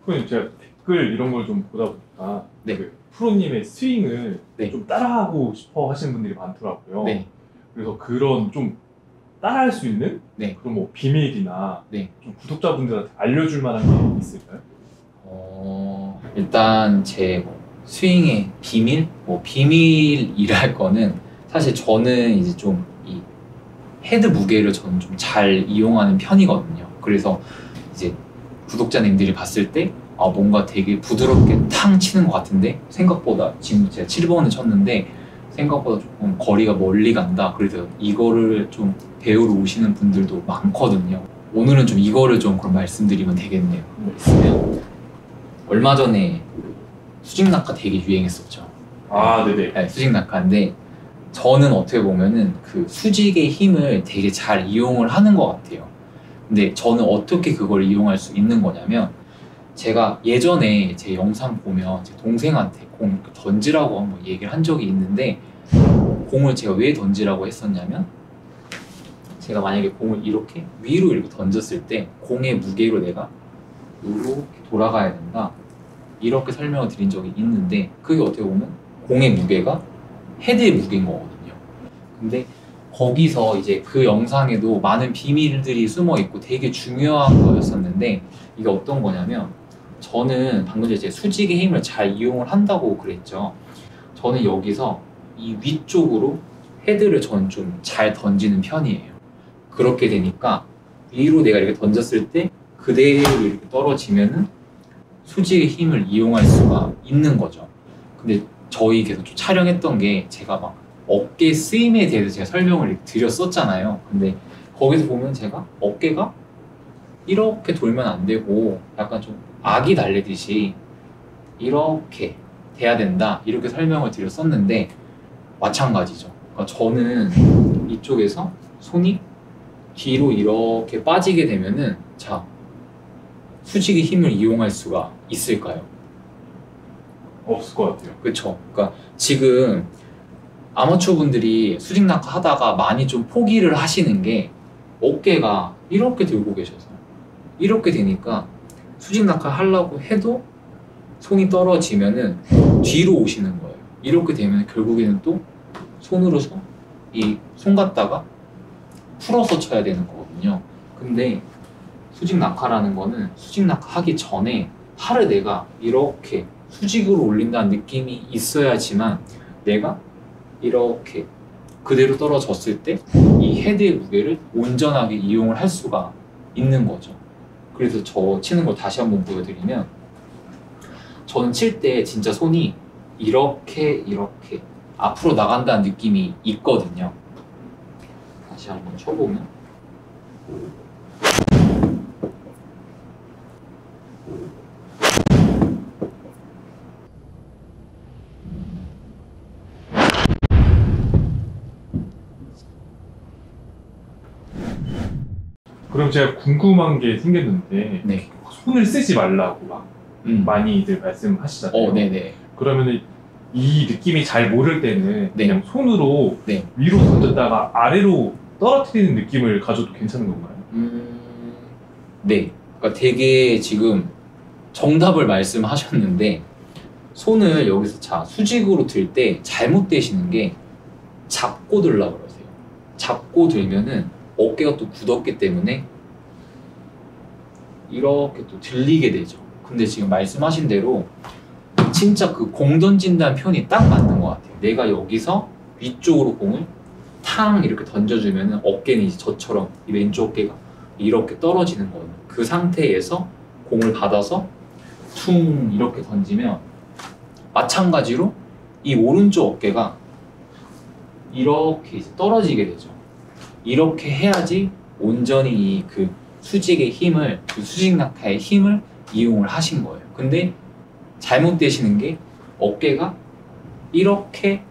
프로님 제가 댓글 이런 걸 좀 보다 보니까 네. 그 프로님의 스윙을 네. 좀 따라하고 싶어 하시는 분들이 많더라고요. 네. 그래서 그런 좀 따라할 수 있는 네. 그런 뭐 비밀이나 네. 좀 구독자분들한테 알려줄 만한 게 있을까요? 일단 제 스윙의 비밀? 비밀이랄 거는 사실 저는 이제 좀 이 헤드 무게를 저는 좀 잘 이용하는 편이거든요. 그래서 이제 구독자님들이 봤을 때 뭔가 되게 부드럽게 탕 치는 것 같은데 생각보다 지금 제가 7번을 쳤는데 생각보다 조금 거리가 멀리 간다. 그래서 이거를 좀 배우러 오시는 분들도 많거든요. 오늘은 좀 이거를 좀 그럼 말씀드리면 되겠네요. 있으면 얼마 전에 수직 낙하 되게 유행했었죠. 네네. 네, 수직 낙하인데 저는 어떻게 보면은 그 수직의 힘을 되게 잘 이용을 하는 것 같아요. 근데 저는 어떻게 그걸 이용할 수 있는 거냐면 제가 예전에 제 영상 보면 제 동생한테 공 던지라고 한번 얘기를 한 적이 있는데 공을 제가 왜 던지라고 했었냐면 제가 만약에 공을 이렇게 위로 이렇게 던졌을 때 공의 무게로 내가 이렇게 돌아가야 된다 이렇게 설명을 드린 적이 있는데 그게 어떻게 보면 공의 무게가 헤드의 무게인 거거든요. 근데 거기서 이제 그 영상에도 많은 비밀들이 숨어 있고 되게 중요한 거였었는데 이게 어떤 거냐면 저는 방금 전에 수직의 힘을 잘 이용을 한다고 그랬죠. 저는 여기서 이 위쪽으로 헤드를 저는 좀 잘 던지는 편이에요. 그렇게 되니까 위로 내가 이렇게 던졌을 때 그대로 이렇게 떨어지면은 수직의 힘을 이용할 수가 있는 거죠. 근데 저희 계속 좀 촬영했던 게 제가 막 어깨 쓰임에 대해서 제가 설명을 드렸었잖아요. 근데 거기서 보면 제가 어깨가 이렇게 돌면 안 되고 약간 좀 아기 달래듯이 이렇게 돼야 된다 이렇게 설명을 드렸었는데 마찬가지죠. 그러니까 저는 이쪽에서 손이 뒤로 이렇게 빠지게 되면은 자 수직의 힘을 이용할 수가 있을까요? 없을 것 같아요. 그렇죠. 그러니까 지금 아마추어 분들이 수직 낙하 하다가 많이 좀 포기를 하시는 게 어깨가 이렇게 들고 계셔서 이렇게 되니까 수직 낙하 하려고 해도 손이 떨어지면은 뒤로 오시는 거예요. 이렇게 되면 결국에는 또 손으로서 이 손 갖다가 풀어서 쳐야 되는 거거든요. 근데 수직 낙하라는 거는 수직 낙하 하기 전에 팔을 내가 이렇게 수직으로 올린다는 느낌이 있어야지만 내가 이렇게 그대로 떨어졌을 때 이 헤드의 무게를 온전하게 이용을 할 수가 있는 거죠. 그래서 저 치는 걸 다시 한번 보여드리면 저는 칠 때 진짜 손이 이렇게 앞으로 나간다는 느낌이 있거든요. 다시 한번 쳐보면 그럼 제가 궁금한 게 생겼는데 네. 손을 쓰지 말라고 막 많이들 말씀하시잖아요. 네네. 그러면은 이 느낌이 잘 모를 때는 네. 그냥 손으로 네. 위로 던졌다가 아래로 떨어뜨리는 느낌을 가져도 괜찮은 건가요? 네. 그러니까 되게 지금 정답을 말씀하셨는데 손을 여기서 수직으로 들 때 잘못되시는 게 잡고 들라고 그러세요. 잡고 들면은 어깨가 또 굳었기 때문에 이렇게 또 들리게 되죠. 근데 지금 말씀하신 대로 진짜 그 공 던진다는 표현이 딱 맞는 것 같아요. 내가 여기서 위쪽으로 공을 탕 이렇게 던져주면은 어깨는 이제 저처럼 이 왼쪽 어깨가 이렇게 떨어지는 거예요. 그 상태에서 공을 받아서 퉁 이렇게 던지면 마찬가지로 이 오른쪽 어깨가 이렇게 이제 떨어지게 되죠. 이렇게 해야지 온전히 그 수직의 힘을, 그 수직 낙하의 힘을 이용을 하신 거예요. 근데 잘못되시는 게 어깨가 이렇게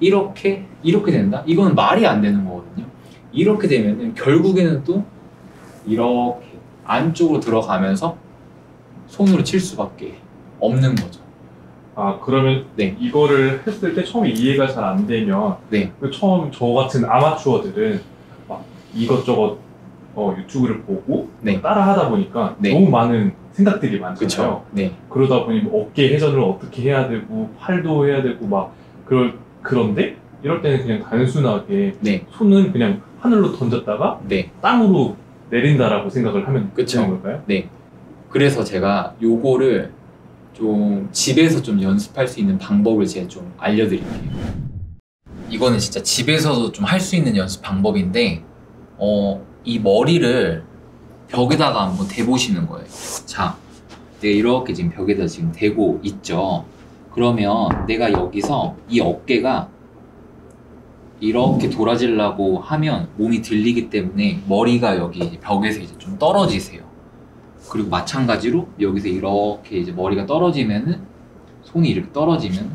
된다? 이건 말이 안 되는 거거든요. 이렇게 되면은 결국에는 또 이렇게 안쪽으로 들어가면서 손으로 칠 수밖에 없는 거죠. 그러면 네. 이거를 했을 때 처음에 이해가 잘 안 되면 네. 처음 저 같은 아마추어들은 막 이것저것 유튜브를 보고 네. 따라 하다 보니까 네. 너무 많은 생각들이 많잖아요. 그쵸. 네. 그러다 보니 뭐 어깨 회전을 어떻게 해야 되고 팔도 해야 되고 막 그런데 이럴 때는 그냥 단순하게 네. 손은 그냥 하늘로 던졌다가 네. 땅으로 내린다라고 생각을 하면 그쵸. 되는 걸까요? 네. 그래서 제가 요거를 좀 집에서 좀 연습할 수 있는 방법을 제가 좀 알려드릴게요. 이거는 진짜 집에서도 좀 할 수 있는 연습 방법인데 이 머리를 벽에다가 한번 대보시는 거예요. 자, 내가 이렇게 지금 벽에다 지금 대고 있죠. 그러면 내가 여기서 이 어깨가 이렇게 돌아지려고 하면 몸이 들리기 때문에 머리가 여기 벽에서 이제 좀 떨어지세요. 그리고 마찬가지로 여기서 이렇게 이제 머리가 떨어지면은 손이 이렇게 떨어지면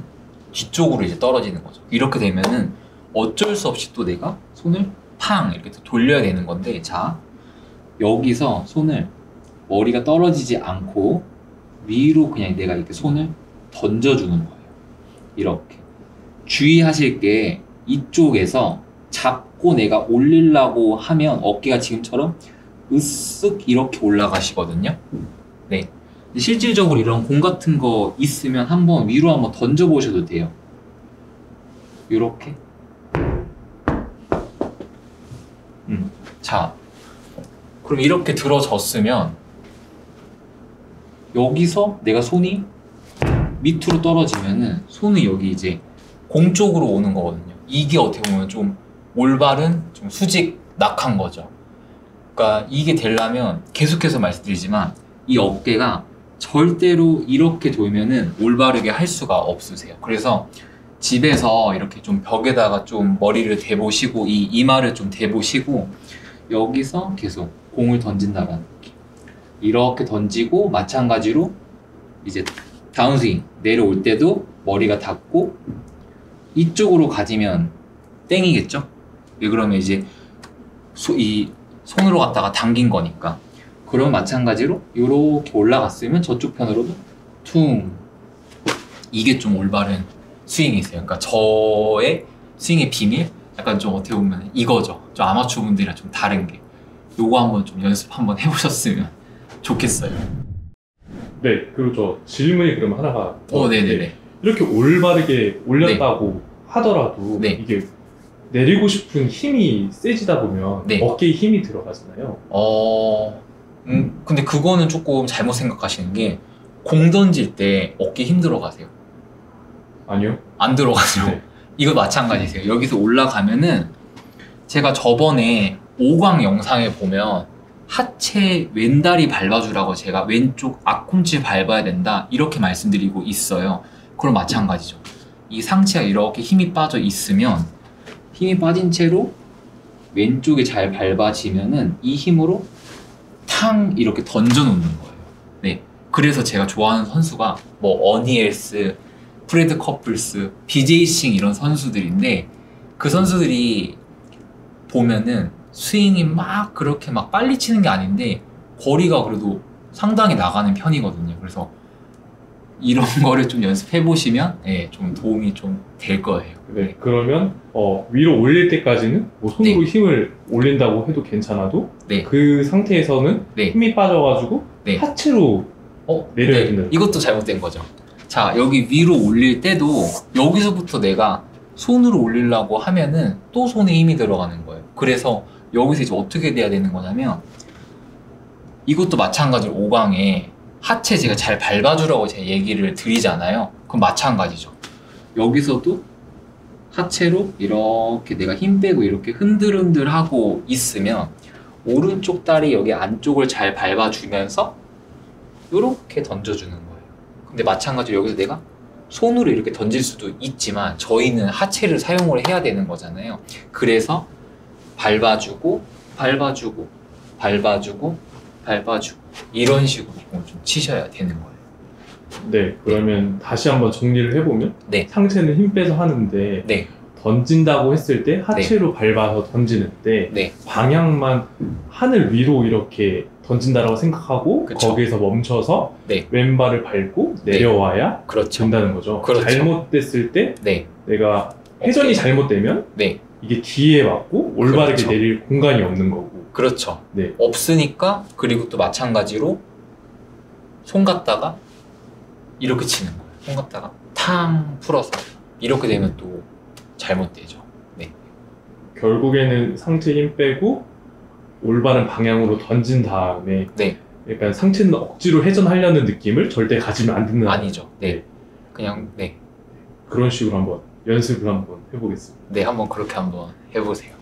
뒤쪽으로 이제 떨어지는 거죠. 이렇게 되면은 어쩔 수 없이 또 내가 손을 팡 이렇게 또 돌려야 되는 건데, 자, 여기서 손을 머리가 떨어지지 않고 위로 그냥 내가 이렇게 손을 던져주는 거예요. 이렇게. 주의하실 게 이쪽에서 잡고 내가 올리려고 하면 어깨가 지금처럼 으쓱 이렇게 올라가시거든요. 네. 실질적으로 이런 공 같은 거 있으면 한번 위로 한번 던져 보셔도 돼요. 이렇게. 자, 그럼 이렇게 들어졌으면 여기서 내가 손이 밑으로 떨어지면은 손이 여기 이제 공 쪽으로 오는 거거든요. 이게 어떻게 보면 좀 올바른 좀 수직 낙한 거죠. 그러니까 이게 되려면 계속해서 말씀드리지만 이 어깨가 절대로 이렇게 돌면은 올바르게 할 수가 없으세요. 그래서 집에서 이렇게 좀 벽에다가 좀 머리를 대보시고 이 이마를 좀 대보시고 여기서 계속 공을 던진다라는 느낌. 이렇게 던지고 마찬가지로 이제 다운스윙 내려올 때도 머리가 닿고 이쪽으로 가지면 땡이겠죠? 왜 그러면 이제 이 손으로 갖다가 당긴 거니까. 그럼 마찬가지로 이렇게 올라갔으면 저쪽 편으로도 퉁. 이게 좀 올바른 스윙이세요. 그러니까 저의 스윙의 비밀? 약간 좀 어떻게 보면 이거죠. 좀 아마추어 분들이랑 좀 다른 게. 요거 한번 좀 연습 한번 해보셨으면 좋겠어요. 네, 그리고 저 질문이 그럼 하나가 네네네. 이렇게 올바르게 올렸다고 하더라도 네. 이게 내리고 싶은 힘이 세지다 보면 네. 어깨에 힘이 들어가잖아요. 근데 그거는 조금 잘못 생각하시는 게 공 던질 때 어깨 힘 들어가세요? 아니요. 안 들어가죠. 네. 이거 마찬가지세요. 여기서 올라가면은 제가 저번에 5강 영상에 보면 하체 왼다리 밟아주라고 제가 왼쪽 앞꿈치 밟아야 된다 이렇게 말씀드리고 있어요. 그럼 마찬가지죠. 이 상체가 이렇게 힘이 빠져 있으면 힘이 빠진 채로 왼쪽이 잘 밟아지면은 이 힘으로 탕 이렇게 던져 놓는 거예요. 네. 그래서 제가 좋아하는 선수가 뭐 어니엘스, 프레드 커플스, BJ 싱 이런 선수들인데 그 선수들이 보면은 스윙이 막 그렇게 막 빨리 치는 게 아닌데 거리가 그래도 상당히 나가는 편이거든요. 그래서 이런 거를 좀 연습해 보시면 좀 도움이 좀 될 거예요. 네, 그러면 위로 올릴 때까지는 뭐 손으로 힘을 올린다고 해도 괜찮아도 그 상태에서는 힘이 빠져가지고 하체로 내려야 된다. 이것도 잘못된 거죠. 자, 여기 위로 올릴 때도 여기서부터 내가 손으로 올리려고 하면은 또 손에 힘이 들어가는 거예요. 그래서 여기서 이제 어떻게 돼야 되는 거냐면 이것도 마찬가지로 5강에 하체 제가 잘 밟아주라고 제가 얘기를 드리잖아요. 그럼 마찬가지죠. 여기서도 하체로 이렇게 내가 힘 빼고 이렇게 흔들흔들 하고 있으면 오른쪽 다리 여기 안쪽을 잘 밟아주면서 이렇게 던져주는 거예요. 근데 마찬가지로 여기서 내가 손으로 이렇게 던질 수도 있지만 저희는 하체를 사용을 해야 되는 거잖아요. 그래서 밟아주고 밟아주고 밟아주고 밟아주고 이런 식으로 공을 좀 치셔야 되는 거예요. 네, 그러면 다시 한번 정리를 해보면 상체는 힘 빼서 하는데 던진다고 했을 때 하체로 밟아서 던지는데 방향만 하늘 위로 이렇게 던진다라고 생각하고 거기에서 멈춰서 왼발을 밟고 내려와야 된다는 거죠. 잘못됐을 때 내가 회전이 잘못되면 이게 뒤에 맞고 올바르게 내릴 공간이 없는 거고 그렇죠. 네. 없으니까 그리고 또 마찬가지로 손 갖다가 이렇게 치는 거예요. 손 갖다가 탕 풀어서 이렇게 되면 또 잘못되죠. 네. 결국에는 상체 힘 빼고 올바른 방향으로 던진 다음에 네. 약간 상체는 억지로 회전하려는 느낌을 절대 가지면 안 된다. 아니죠. 네. 그냥 네. 그런 식으로 한번 연습을 한번 해보겠습니다. 네, 한번 그렇게 한번 해보세요.